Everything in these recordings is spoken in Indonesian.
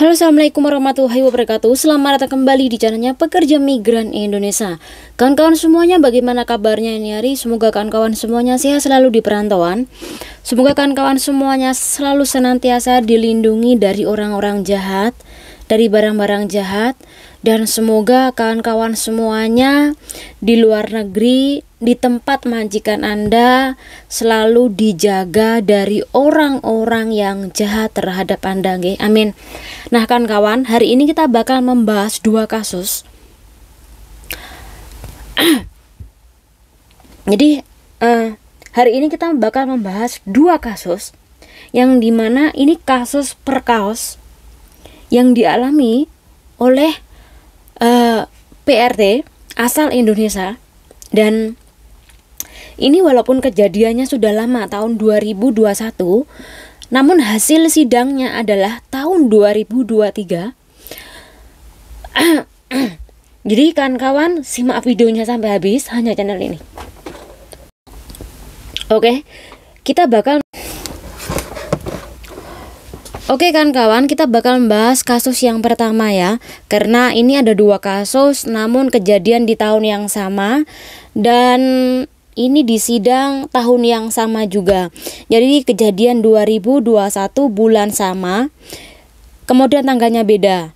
Halo, assalamualaikum warahmatullahi wabarakatuh. Selamat datang kembali di channelnya Pekerja Migran Indonesia. Kawan-kawan semuanya, bagaimana kabarnya ini hari? Semoga kawan-kawan semuanya sehat selalu di perantauan. Semoga kawan-kawan semuanya selalu senantiasa dilindungi dari orang-orang jahat, dari barang-barang jahat, dan semoga kawan-kawan semuanya di luar negeri, di tempat majikan Anda, selalu dijaga dari orang-orang yang jahat terhadap Anda, nggih. Amin. Nah, kawan-kawan, hari ini kita bakal membahas dua kasus. Jadi, hari ini kita bakal membahas dua kasus yang dimana ini kasus perkaos yang dialami oleh PRT asal Indonesia. Dan ini walaupun kejadiannya sudah lama, tahun 2021, namun hasil sidangnya adalah tahun 2023. Jadi kawan-kawan simak videonya sampai habis hanya channel ini. Oke, kawan-kawan, kita bakal membahas kasus yang pertama ya. Karena ini ada dua kasus namun kejadian di tahun yang sama dan ini di sidang tahun yang sama juga. Jadi kejadian 2021 bulan sama, kemudian tanggalnya beda.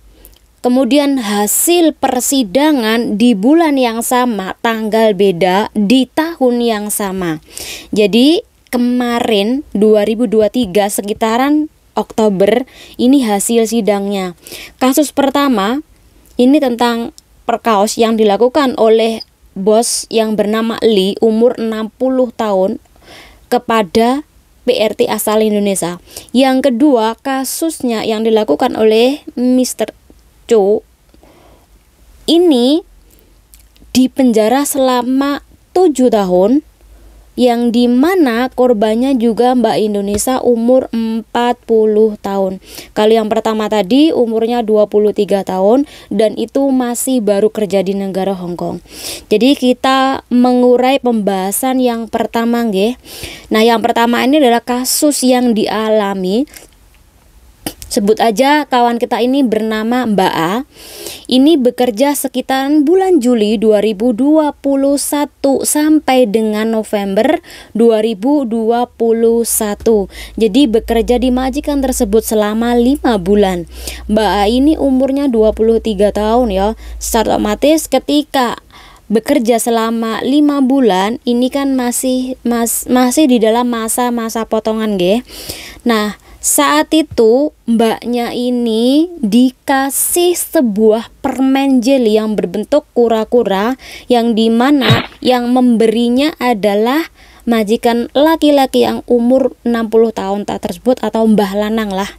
Kemudian hasil persidangan di bulan yang sama, tanggal beda, di tahun yang sama. Jadi kemarin 2023 sekitaran Oktober ini hasil sidangnya. Kasus pertama ini tentang perkaos yang dilakukan oleh bos yang bernama Lee, umur 60 tahun, kepada PRT asal Indonesia. Yang kedua, kasusnya yang dilakukan oleh Mr. Cho ini dipenjara selama 7 tahun, yang dimana korbannya juga Mbak Indonesia umur 40 tahun. Kalau yang pertama tadi umurnya 23 tahun dan itu masih baru kerja di negara Hong Kong. Jadi kita mengurai pembahasan yang pertama, nggih. Nah, yang pertama ini adalah kasus yang dialami, sebut aja kawan kita ini bernama Mbak A. Ini bekerja sekitaran bulan Juli 2021 sampai dengan November 2021. Jadi bekerja di majikan tersebut selama 5 bulan. Mbak A ini umurnya 23 tahun ya. Secara otomatis ketika bekerja selama 5 bulan ini kan masih di dalam masa potongan, nggih. Nah, saat itu mbaknya ini dikasih sebuah permen jelly yang berbentuk kura-kura, yang dimana yang memberinya adalah majikan laki-laki yang umur 60 tahun tersebut atau Mbah Lanang lah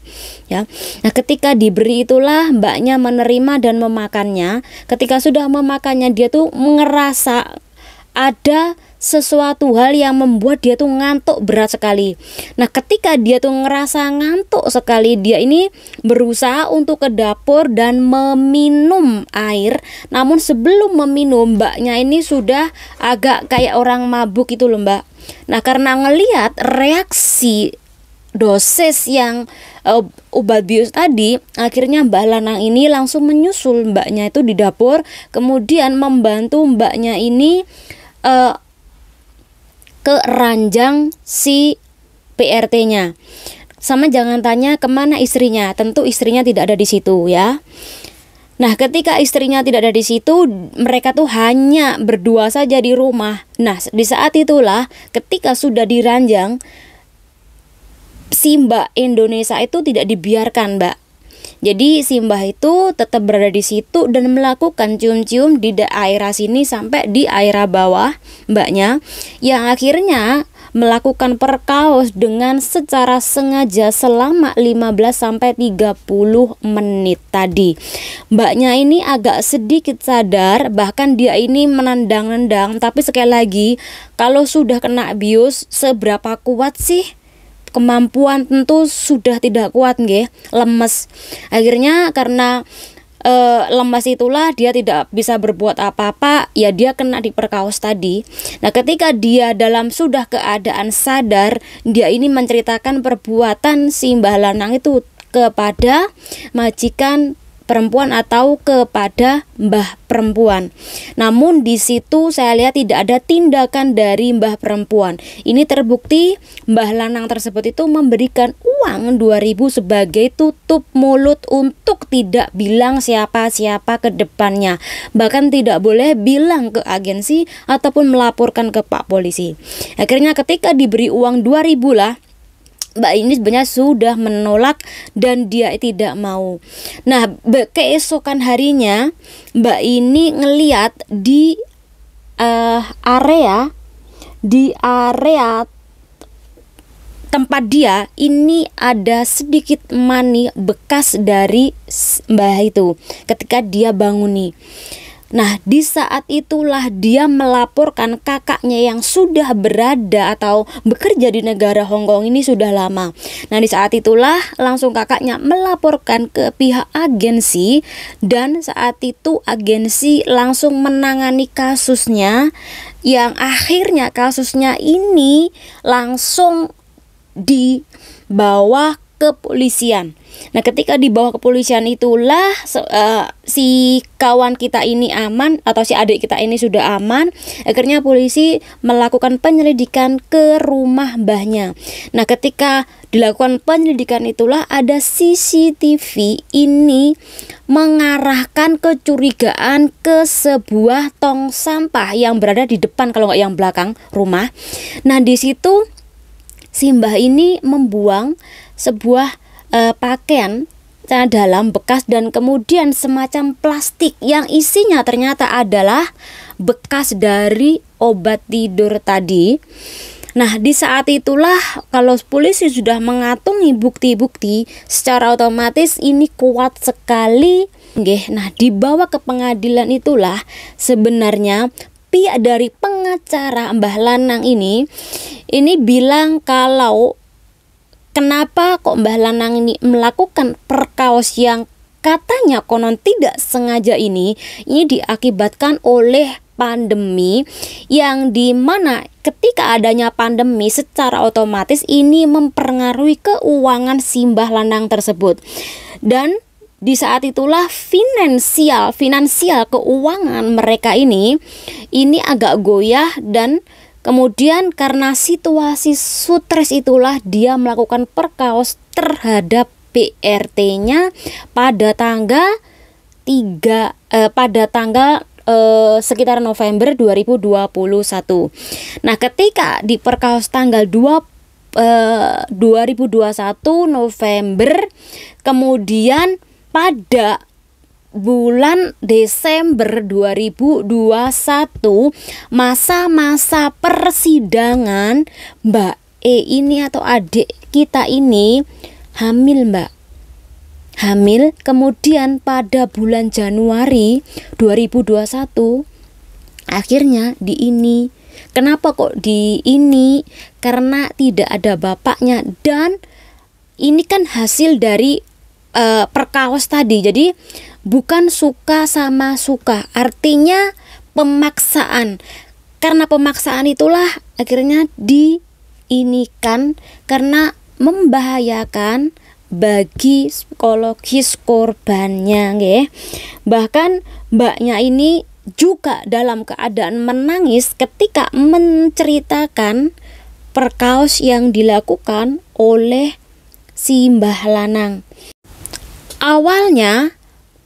ya. Nah, ketika diberi itulah mbaknya menerima dan memakannya. Ketika sudah memakannya, dia tuh ngerasa ada sesuatu hal yang membuat dia tuh ngantuk berat sekali. Nah, ketika dia tuh ngerasa ngantuk sekali, dia ini berusaha untuk ke dapur dan meminum air. Namun sebelum meminum, mbaknya ini sudah agak kayak orang mabuk itu loh, Mbak. Nah, karena ngelihat reaksi dosis yang obat bius tadi, akhirnya Mbak Lanang ini langsung menyusul mbaknya itu di dapur, kemudian membantu mbaknya ini ke ranjang si PRT-nya. Sama jangan tanya kemana istrinya, tentu istrinya tidak ada di situ ya. Nah, ketika istrinya tidak ada di situ, mereka tuh hanya berdua saja di rumah. Nah, di saat itulah ketika sudah diranjang, si Mbak Indonesia itu tidak dibiarkan, Mbak. Jadi si Mbah itu tetap berada di situ dan melakukan cium-cium di daerah sini sampai di daerah bawah mbaknya, yang akhirnya melakukan perkaos dengan secara sengaja selama 15-30 menit tadi. Mbaknya ini agak sedikit sadar, bahkan dia ini menendang-nendang, tapi sekali lagi kalau sudah kena bius seberapa kuat sih kemampuan, tentu sudah tidak kuat, nggih, lemes. Akhirnya karena lemas itulah dia tidak bisa berbuat apa-apa, ya dia kena diperkaos tadi. Nah, ketika dia dalam sudah keadaan sadar, dia ini menceritakan perbuatan si Mbah Lanang itu kepada majikan perempuan atau kepada mbah perempuan. Namun di situ saya lihat tidak ada tindakan dari mbah perempuan. Ini terbukti mbah lanang tersebut itu memberikan uang 2.000 sebagai tutup mulut untuk tidak bilang siapa-siapa ke depannya. Bahkan tidak boleh bilang ke agensi ataupun melaporkan ke Pak Polisi. Akhirnya ketika diberi uang 2.000 lah, Mbak ini sebenarnya sudah menolak dan dia tidak mau. Nah, keesokan harinya Mbak ini ngeliat di area tempat dia ini ada sedikit mani bekas dari Mbah itu ketika dia bangun nih. Nah, di saat itulah dia melaporkan kakaknya yang sudah berada atau bekerja di negara Hong Kong ini sudah lama. Nah, di saat itulah langsung kakaknya melaporkan ke pihak agensi dan saat itu agensi langsung menangani kasusnya yang akhirnya kasusnya ini langsung dibawa ke polisian. Nah, ketika dibawa ke polisian itulah si kawan kita ini aman atau si adik kita ini sudah aman. Akhirnya polisi melakukan penyelidikan ke rumah mbahnya. Nah, ketika dilakukan penyelidikan itulah ada CCTV ini mengarahkan kecurigaan ke sebuah tong sampah yang berada di depan kalau nggak yang belakang rumah. Nah, di situ si mbah ini membuang sebuah pakaian celana dalam bekas dan kemudian semacam plastik yang isinya ternyata adalah bekas dari obat tidur tadi. Nah, di saat itulah kalau polisi sudah mengantongi bukti-bukti secara otomatis ini kuat sekali. Nah, dibawa ke pengadilan itulah sebenarnya pihak dari pengacara Mbah Lanang ini bilang kalau kenapa kok Mbah Lanang ini melakukan perkaos yang katanya konon tidak sengaja ini diakibatkan oleh pandemi yang dimana ketika adanya pandemi secara otomatis ini mempengaruhi keuangan si Mbah Lanang tersebut. Dan di saat itulah finansial keuangan mereka ini agak goyah dan kemudian karena situasi stres itulah dia melakukan perkaos terhadap PRT-nya pada tanggal sekitar November 2021. Nah, ketika di perkaos tanggal 2021 November, kemudian pada bulan Desember 2021 masa-masa persidangan Mbak E ini atau adik kita ini hamil, Mbak. Hamil, kemudian pada bulan Januari 2021 akhirnya di ini. Kenapa kok di ini? Karena tidak ada bapaknya dan ini kan hasil dari perkaos tadi. Jadi bukan suka sama suka, artinya pemaksaan. Karena pemaksaan itulah akhirnya diinikan karena membahayakan bagi psikologis korbannya, nggih. Bahkan mbaknya ini juga dalam keadaan menangis ketika menceritakan perkaos yang dilakukan oleh si Mbah Lanang. Awalnya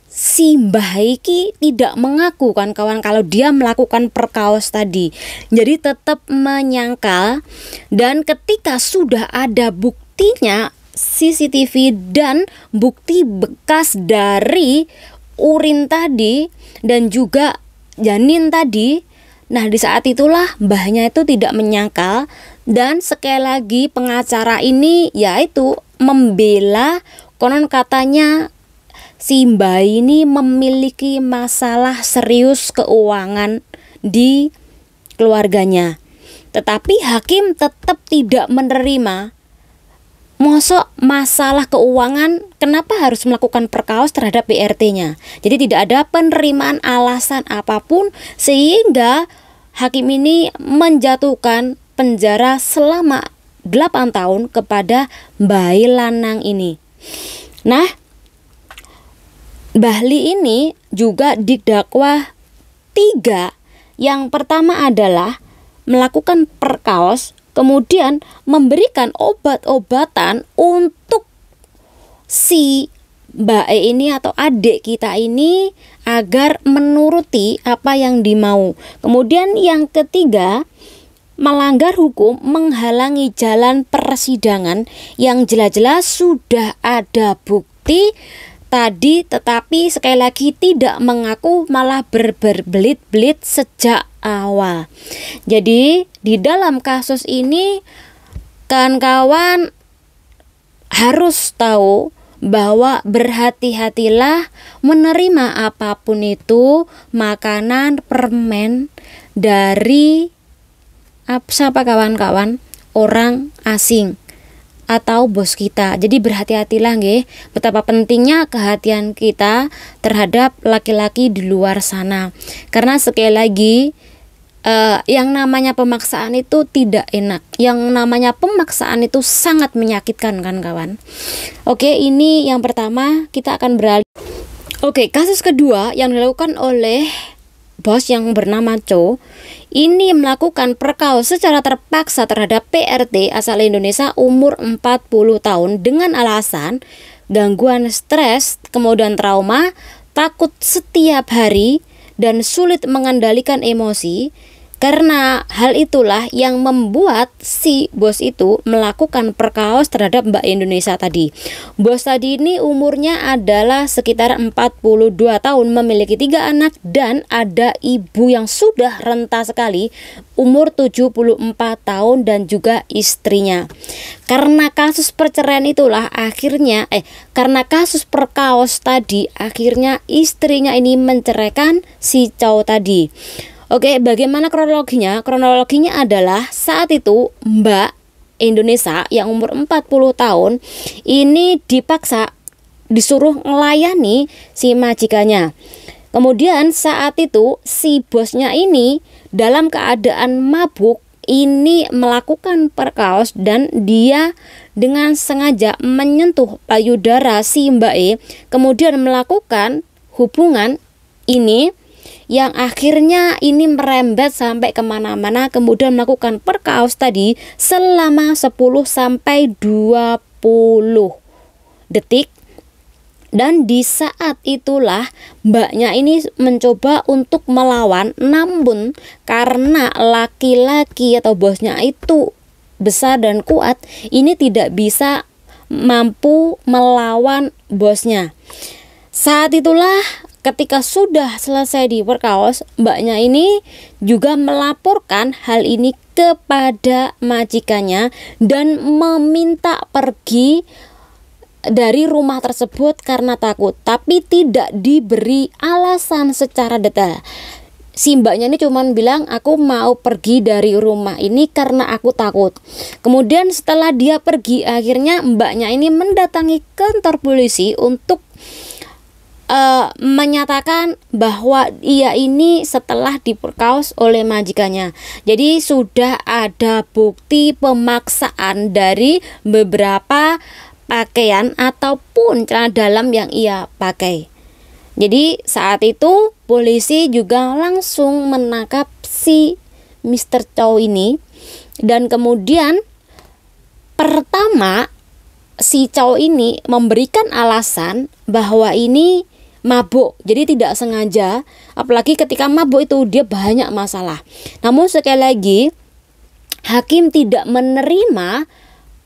si Mbah iki tidak mengaku kan kawan kalau dia melakukan perkaos tadi. Jadi tetap menyangkal dan ketika sudah ada buktinya CCTV dan bukti bekas dari urin tadi dan juga janin tadi. Nah, di saat itulah mbahnya itu tidak menyangkal dan sekali lagi pengacara ini yaitu membela konon katanya si Mbah ini memiliki masalah serius keuangan di keluarganya. Tetapi hakim tetap tidak menerima. Mosok masalah keuangan kenapa harus melakukan perkaos terhadap PRT-nya? Jadi tidak ada penerimaan alasan apapun sehingga hakim ini menjatuhkan penjara selama 8 tahun kepada Mbah Lanang ini. Nah, Bahli ini juga didakwa 3. Yang pertama adalah melakukan perkaos, kemudian memberikan obat-obatan untuk si Mbak E ini atau adik kita ini agar menuruti apa yang dimau. Kemudian yang ketiga, melanggar hukum, menghalangi jalan persidangan yang jelas-jelas sudah ada bukti tadi, tetapi sekali lagi tidak mengaku, malah berbelit-belit sejak awal. Jadi di dalam kasus ini kawan-kawan harus tahu bahwa berhati-hatilah menerima apapun itu, makanan, permen dari siapa kawan-kawan, orang asing atau bos kita. Jadi berhati-hatilah nggih, betapa pentingnya kehatian kita terhadap laki-laki di luar sana. Karena sekali lagi yang namanya pemaksaan itu tidak enak. Yang namanya pemaksaan itu sangat menyakitkan kan kawan. Oke, ini yang pertama, kita akan beralih. Oke, kasus kedua yang dilakukan oleh bos yang bernama Cho ini melakukan perkaos secara terpaksa terhadap PRT asal Indonesia umur 40 tahun dengan alasan gangguan stres, kemudian trauma, takut setiap hari, dan sulit mengendalikan emosi. Karena hal itulah yang membuat si bos itu melakukan perkaos terhadap Mbak Indonesia tadi. Bos tadi ini umurnya adalah sekitar 42 tahun, memiliki 3 anak, dan ada ibu yang sudah renta sekali, umur 74 tahun, dan juga istrinya. Karena kasus perceraian itulah akhirnya karena kasus perkaos tadi, akhirnya istrinya ini menceraikan si cowok tadi. Oke, bagaimana kronologinya? Kronologinya adalah saat itu Mbak Indonesia yang umur 40 tahun ini dipaksa disuruh melayani si majikannya. Kemudian saat itu si bosnya ini dalam keadaan mabuk ini melakukan perkaos, dan dia dengan sengaja menyentuh payudara si Mbak E, kemudian melakukan hubungan ini yang akhirnya ini merembet sampai kemana-mana, kemudian melakukan perkaos tadi selama 10-20 detik. Dan di saat itulah mbaknya ini mencoba untuk melawan, namun karena laki-laki atau bosnya itu besar dan kuat, ini tidak bisa mampu melawan bosnya. Saat itulah ketika sudah selesai di perkaos, mbaknya ini juga melaporkan hal ini kepada majikannya dan meminta pergi dari rumah tersebut karena takut, tapi tidak diberi alasan secara detail. Si mbaknya ini cuma bilang, aku mau pergi dari rumah ini karena aku takut. Kemudian setelah dia pergi, akhirnya mbaknya ini mendatangi kantor polisi untuk menyatakan bahwa ia ini setelah diperkaos oleh majikannya. Jadi sudah ada bukti pemaksaan dari beberapa pakaian ataupun celana dalam yang ia pakai. Jadi saat itu polisi juga langsung menangkap si Mr. Chow ini, dan kemudian pertama si Chow ini memberikan alasan bahwa ini mabuk, jadi tidak sengaja. Apalagi ketika mabuk itu dia banyak masalah. Namun sekali lagi hakim tidak menerima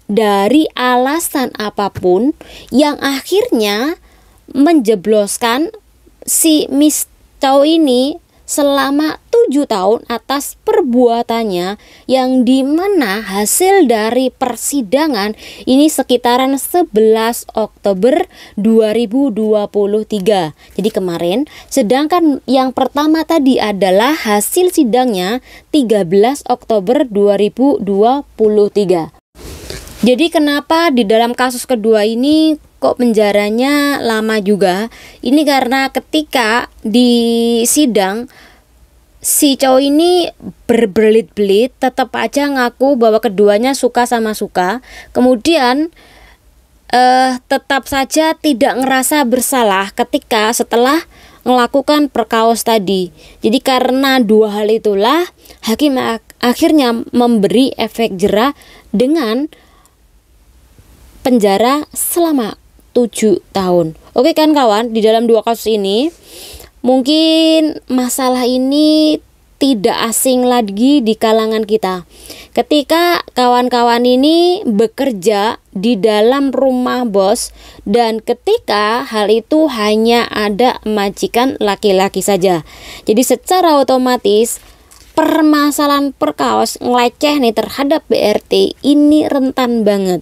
dari alasan apapun yang akhirnya menjebloskan si Miss Chow ini selama 7 tahun atas perbuatannya, yang dimana hasil dari persidangan ini sekitaran 11 Oktober 2023. Jadi kemarin, sedangkan yang pertama tadi adalah hasil sidangnya 13 Oktober 2023. Jadi kenapa di dalam kasus kedua ini kok penjaranya lama juga? Ini karena ketika di sidang si cowok ini berbelit-belit, tetap aja ngaku bahwa keduanya suka sama suka. Kemudian tetap saja tidak ngerasa bersalah ketika setelah melakukan perkaos tadi. Jadi karena dua hal itulah hakim akhirnya memberi efek jera dengan penjara selama 7 tahun. Oke kan kawan, di dalam dua kasus ini mungkin masalah ini tidak asing lagi di kalangan kita. Ketika kawan-kawan ini bekerja di dalam rumah bos dan ketika hal itu hanya ada majikan laki-laki saja. Jadi secara otomatis permasalahan perkaos ngeleceh nih terhadap BRT ini rentan banget.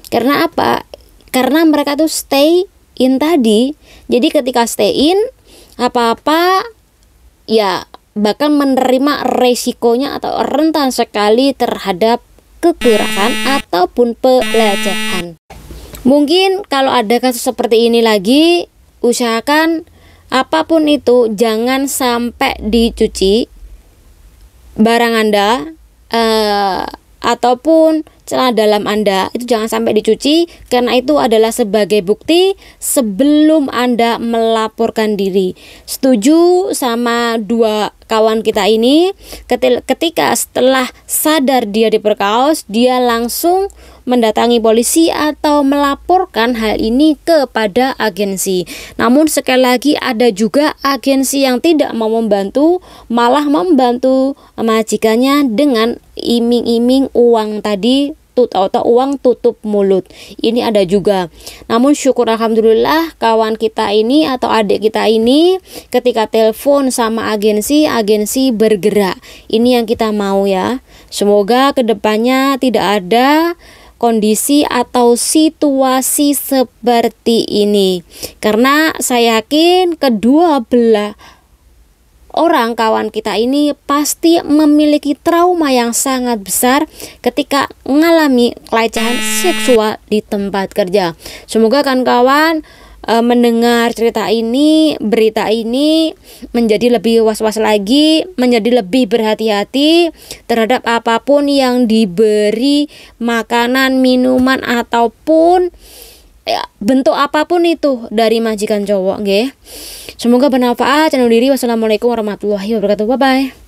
Karena apa? Karena mereka tuh stay in tadi. Jadi ketika stay in, apa-apa ya bakal menerima resikonya atau rentan sekali terhadap kekerasan ataupun pelecehan. Mungkin kalau ada kasus seperti ini lagi, usahakan apapun itu jangan sampai dicuci barang Anda ataupun celana dalam Anda, itu jangan sampai dicuci karena itu adalah sebagai bukti sebelum Anda melaporkan diri. Setuju sama dua kawan kita ini, ketika setelah sadar dia diperkaos, dia langsung mendatangi polisi atau melaporkan hal ini kepada agensi. Namun sekali lagi ada juga agensi yang tidak mau membantu, malah membantu majikannya dengan iming-iming uang tadi, atau uang tutup mulut. Ini ada juga. Namun syukur alhamdulillah kawan kita ini atau adik kita ini ketika telepon sama agensi bergerak. Ini yang kita mau ya. Semoga kedepannya tidak ada kondisi atau situasi seperti ini. Karena saya yakin kedua belah orang kawan kita ini pasti memiliki trauma yang sangat besar ketika mengalami pelecehan seksual di tempat kerja. Semoga kawan-kawan mendengar cerita ini, berita ini menjadi lebih was-was lagi, menjadi lebih berhati-hati terhadap apapun yang diberi makanan, minuman ataupun ya, bentuk apapun itu dari majikan cowok, nggih. Semoga bermanfaat. Wassalamualaikum warahmatullahi wabarakatuh. Bye bye.